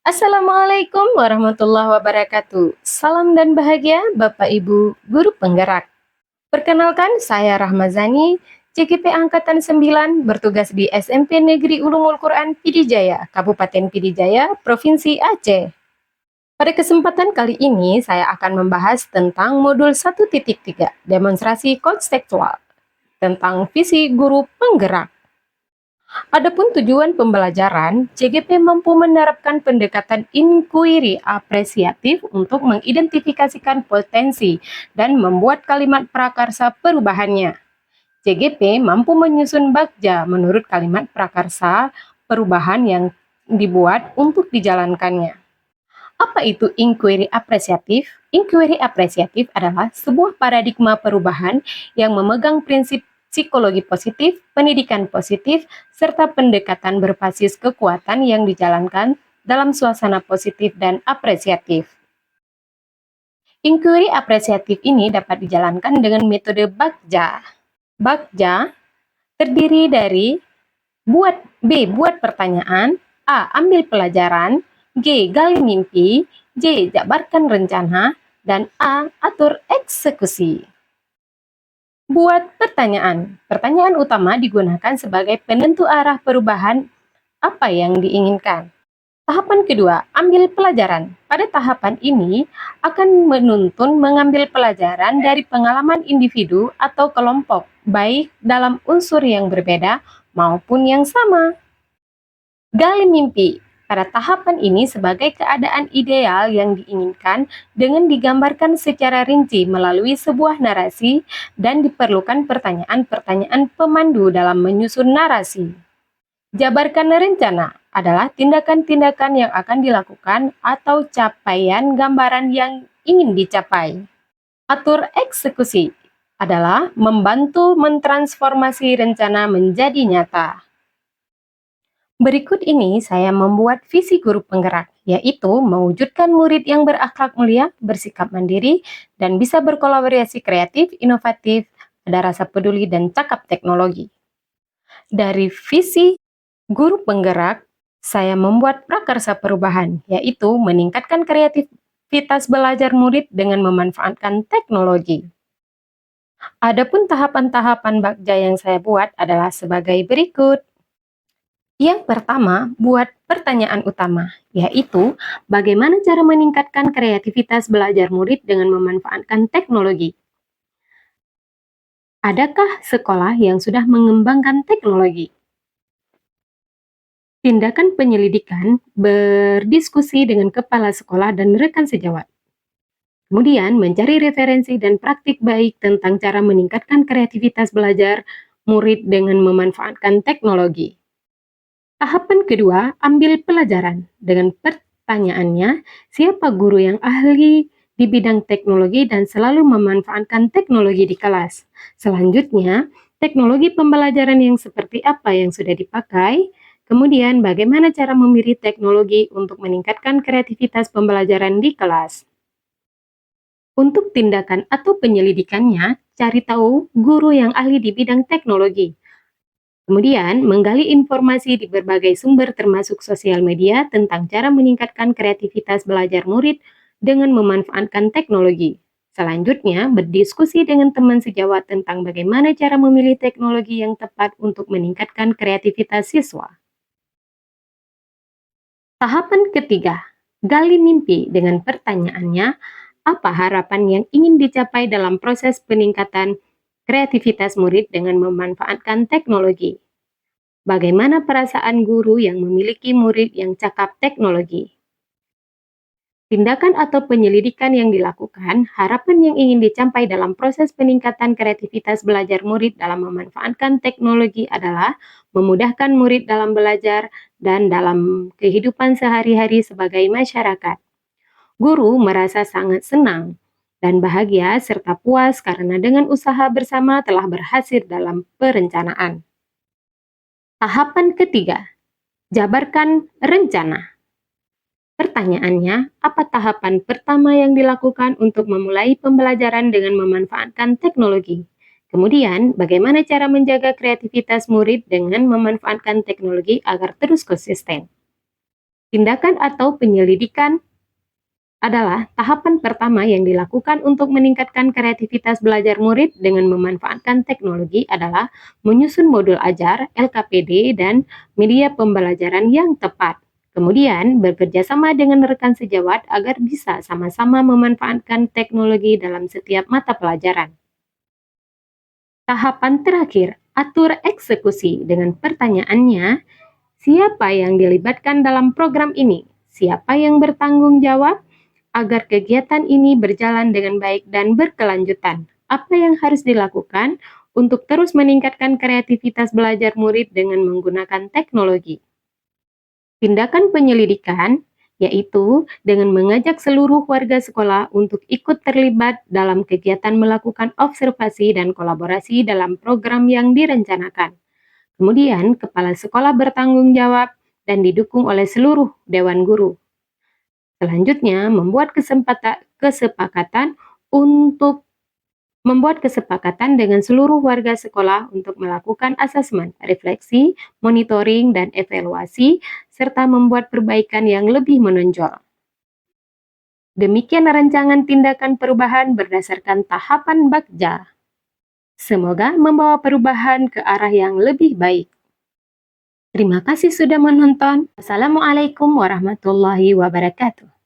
Assalamualaikum warahmatullahi wabarakatuh. Salam dan bahagia Bapak Ibu Guru Penggerak. Perkenalkan, saya Rahmazani, CGP Angkatan 9, bertugas di SMP Negeri Ulumul Quran Pidijaya, Kabupaten Pidijaya, Provinsi Aceh. Pada kesempatan kali ini, saya akan membahas tentang modul 1.3, demonstrasi konseptual, tentang visi guru penggerak. Adapun tujuan pembelajaran, CGP mampu menerapkan pendekatan inquiry apresiatif untuk mengidentifikasikan potensi dan membuat kalimat prakarsa perubahannya. CGP mampu menyusun bagja menurut kalimat prakarsa perubahan yang dibuat untuk dijalankannya. Apa itu inquiry apresiatif? Inquiry apresiatif adalah sebuah paradigma perubahan yang memegang prinsip psikologi positif, pendidikan positif, serta pendekatan berbasis kekuatan yang dijalankan dalam suasana positif dan apresiatif. Inquiry apresiatif ini dapat dijalankan dengan metode bagja. Bagja terdiri dari buat pertanyaan, A. Ambil pelajaran, G. Gali mimpi, J. Jabarkan rencana, dan A. Atur eksekusi. Buat pertanyaan. Pertanyaan utama digunakan sebagai penentu arah perubahan apa yang diinginkan. Tahapan kedua, ambil pelajaran. Pada tahapan ini akan menuntun mengambil pelajaran dari pengalaman individu atau kelompok, baik dalam unsur yang berbeda maupun yang sama. Gali mimpi. Pada tahapan ini sebagai keadaan ideal yang diinginkan dengan digambarkan secara rinci melalui sebuah narasi dan diperlukan pertanyaan-pertanyaan pemandu dalam menyusun narasi. Jabarkan rencana adalah tindakan-tindakan yang akan dilakukan atau capaian gambaran yang ingin dicapai. Atur eksekusi adalah membantu mentransformasi rencana menjadi nyata. Berikut ini saya membuat visi guru penggerak, yaitu mewujudkan murid yang berakhlak mulia, bersikap mandiri, dan bisa berkolaborasi kreatif, inovatif, ada rasa peduli, dan cakap teknologi. Dari visi guru penggerak, saya membuat prakarsa perubahan, yaitu meningkatkan kreativitas belajar murid dengan memanfaatkan teknologi. Adapun tahapan-tahapan bagja yang saya buat adalah sebagai berikut. Yang pertama, buat pertanyaan utama, yaitu bagaimana cara meningkatkan kreativitas belajar murid dengan memanfaatkan teknologi. Adakah sekolah yang sudah mengembangkan teknologi? Tindakan penyelidikan, berdiskusi dengan kepala sekolah dan rekan sejawat. Kemudian, mencari referensi dan praktik baik tentang cara meningkatkan kreativitas belajar murid dengan memanfaatkan teknologi. Tahapan kedua, ambil pelajaran. Dengan pertanyaannya, siapa guru yang ahli di bidang teknologi dan selalu memanfaatkan teknologi di kelas? Selanjutnya, teknologi pembelajaran yang seperti apa yang sudah dipakai? Kemudian, bagaimana cara memilih teknologi untuk meningkatkan kreativitas pembelajaran di kelas? Untuk tindakan atau penyelidikannya, cari tahu guru yang ahli di bidang teknologi. Kemudian, menggali informasi di berbagai sumber termasuk sosial media tentang cara meningkatkan kreativitas belajar murid dengan memanfaatkan teknologi. Selanjutnya, berdiskusi dengan teman sejawat tentang bagaimana cara memilih teknologi yang tepat untuk meningkatkan kreativitas siswa. Tahapan ketiga, gali mimpi dengan pertanyaannya, apa harapan yang ingin dicapai dalam proses peningkatan kreativitas murid dengan memanfaatkan teknologi? Bagaimana perasaan guru yang memiliki murid yang cakap teknologi? Tindakan atau penyelidikan yang dilakukan, harapan yang ingin dicapai dalam proses peningkatan kreativitas belajar murid dalam memanfaatkan teknologi adalah memudahkan murid dalam belajar dan dalam kehidupan sehari-hari sebagai masyarakat. Guru merasa sangat senang dan bahagia serta puas karena dengan usaha bersama telah berhasil dalam perencanaan. Tahapan ketiga, jabarkan rencana. Pertanyaannya, apa tahapan pertama yang dilakukan untuk memulai pembelajaran dengan memanfaatkan teknologi? Kemudian, bagaimana cara menjaga kreativitas murid dengan memanfaatkan teknologi agar terus konsisten? Tindakan atau penyelidikan adalah tahapan pertama yang dilakukan untuk meningkatkan kreativitas belajar murid dengan memanfaatkan teknologi adalah menyusun modul ajar, LKPD, dan media pembelajaran yang tepat. Kemudian, bekerja sama dengan rekan sejawat agar bisa sama-sama memanfaatkan teknologi dalam setiap mata pelajaran. Tahapan terakhir, atur eksekusi dengan pertanyaannya, siapa yang dilibatkan dalam program ini? Siapa yang bertanggung jawab? Agar kegiatan ini berjalan dengan baik dan berkelanjutan, apa yang harus dilakukan untuk terus meningkatkan kreativitas belajar murid dengan menggunakan teknologi? Tindakan penyelidikan, yaitu dengan mengajak seluruh warga sekolah untuk ikut terlibat dalam kegiatan melakukan observasi dan kolaborasi dalam program yang direncanakan. Kemudian, kepala sekolah bertanggung jawab dan didukung oleh seluruh dewan guru. Selanjutnya, membuat kesepakatan dengan seluruh warga sekolah untuk melakukan asesmen, refleksi, monitoring, dan evaluasi, serta membuat perbaikan yang lebih menonjol. Demikian rancangan tindakan perubahan berdasarkan tahapan Bagja. Semoga membawa perubahan ke arah yang lebih baik. Terima kasih sudah menonton. Assalamualaikum warahmatullahi wabarakatuh.